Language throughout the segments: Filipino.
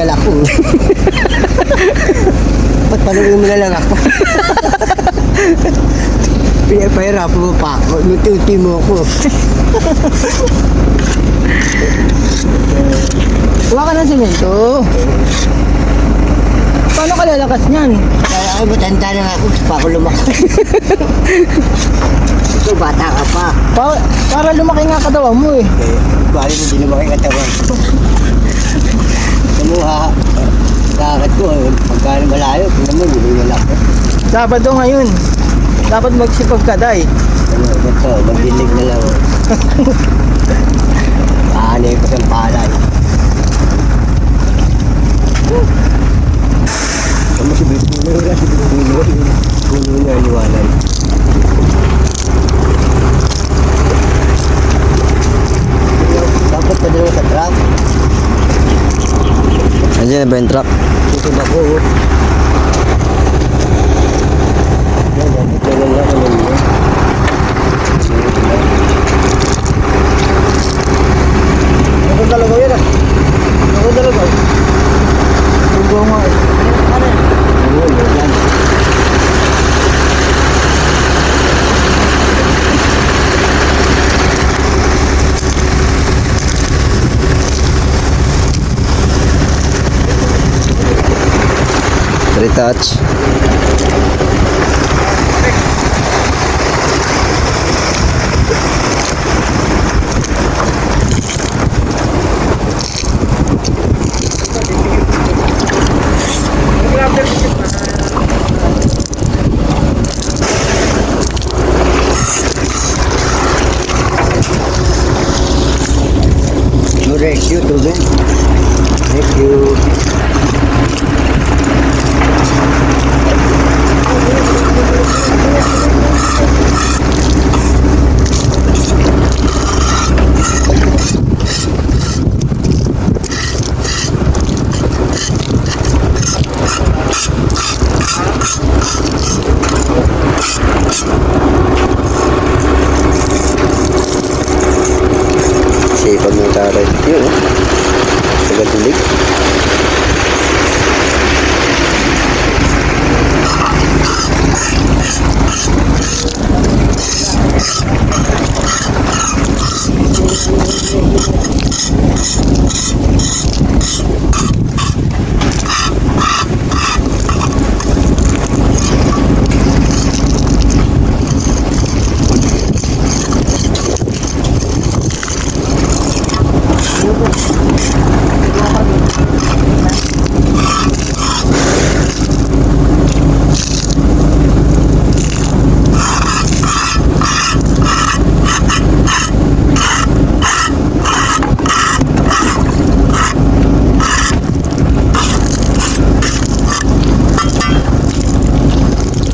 alak ko. Ba't panuloy mo na lang ako? Pinapahirapan mo pa ako. Nuti-uti mo ako. Kuha ka ng semento. Paano ka lalakas niyan? Kaya ay matanda na nga ako. Pa ako lumaki. Ito, bata ka pa. Para lumaki nga katawan mo eh. Bali mo din lumaki katawan. Kumuha. Lakad ko. Pagkano malayo. Kung naman, hindi na ako. Sabado ngayon. Dapat magsipag ka, day. Ano, ito, magdilig na lang. Paanay ko sa palay. Kamu si Bipulo na, si Bipulo. Pulo na, liwanag. Dapat pa dalawa sa truck. Andiyan na ba yung truck? Ito ba ko? Ito lang lang naman yun. Ako talaga yun ah. Ako talaga. Tunggo nga eh. Ano yan? Retouch. No rescue to them. Thank you. Sipag ng taray. Yun oh. Tagadilig.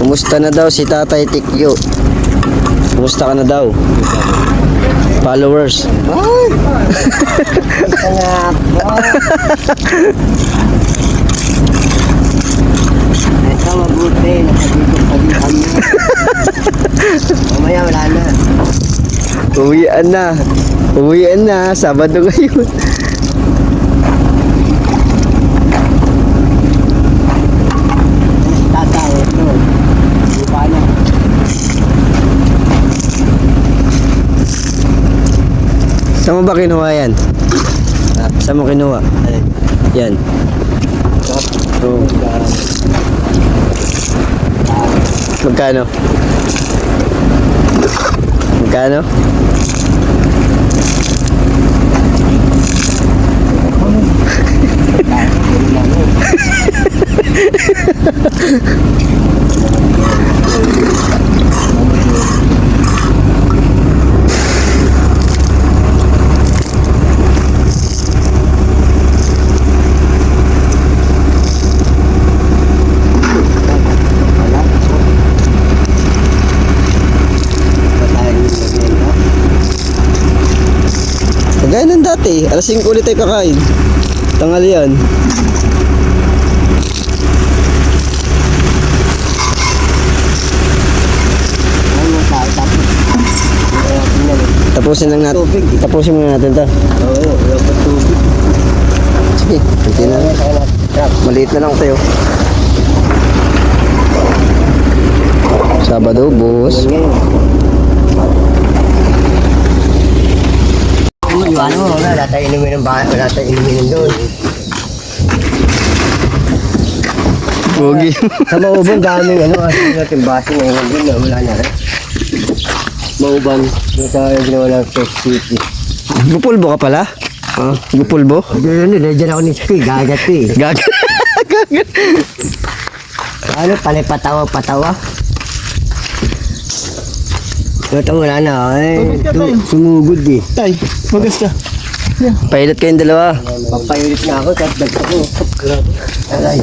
Kumusta na daw si Tatay Tikyo? Kumusta ka na daw? Followers. Ay! Ito nga po. Ito mabuti. Nakadito kami. Mamaya wala na. Uwian na. Uwian na. Sabado ngayon. Tataw ito. Hindi pa na. Saan mo ba kinuha yan? Saan mo kinuha? Yan. So, Magkano? Magkano? Kagaya ng dati, alas 5 ulit tayo kakain. Tanghali yan. Tapusin lang natin. Tapusin muna natin to. Oo, wala pa tubig. Sige, kunti na lang. Maliit na lang tayo. Sabado, boss. Iwanan mo, wala tayong inumin ng bahay, wala tayong inumin doon. Pogi. Sa maubang daming asin natin base ngayon din na wala na rin. Maubang, yung sa ginawa ng Tech City. Gupulbo ka pala? Ah, gupulbo? Diyan ako ni Ski, gagat eh. Gag. Gagat. Ano, patawa. Ito wala na, sumugod eh. Tay, magas ka. Pilot kayong dalawa. Papayulit na ako, tapos ko. Aray,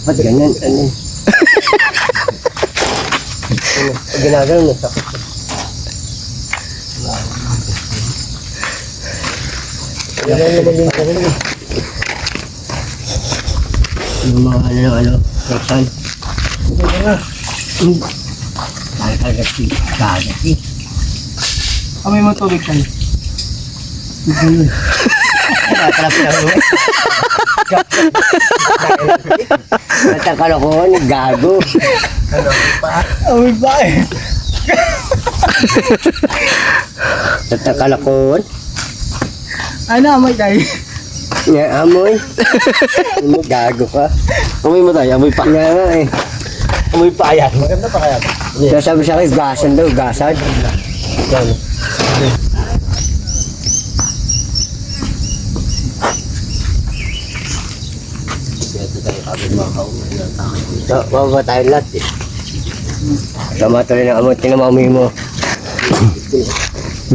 ba't ganyan? Ano? Ginagano mo, sakit. Yung mga ano, saan? Kagati. Amoy mo tubig tayo. Natakalokohan, gago. Amoy ba eh. Natakalokohan. Ano amoy tayo? Nga amoy. Gago ka. Amoy mo tayo, amoy pa. Nga nga eh. Amoy pa yan. Maganda pa kaya. Sasabi sa akin, gasan daw, gasan. Yan. So, mababa tayo lahat eh. Tama tuloy ng amoy, tinamamoy mo.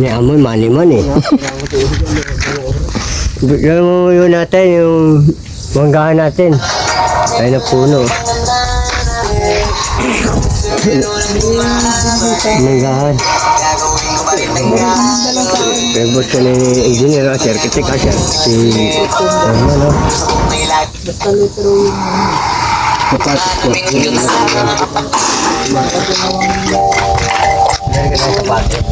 May amoy, mani-man eh. Bigyan mo yun natin, yung manggahan natin. Ay na puno. Manggahan. Favorite ko ni engineer, architect, si ano, sapatos ko. Meron ka na sapatos.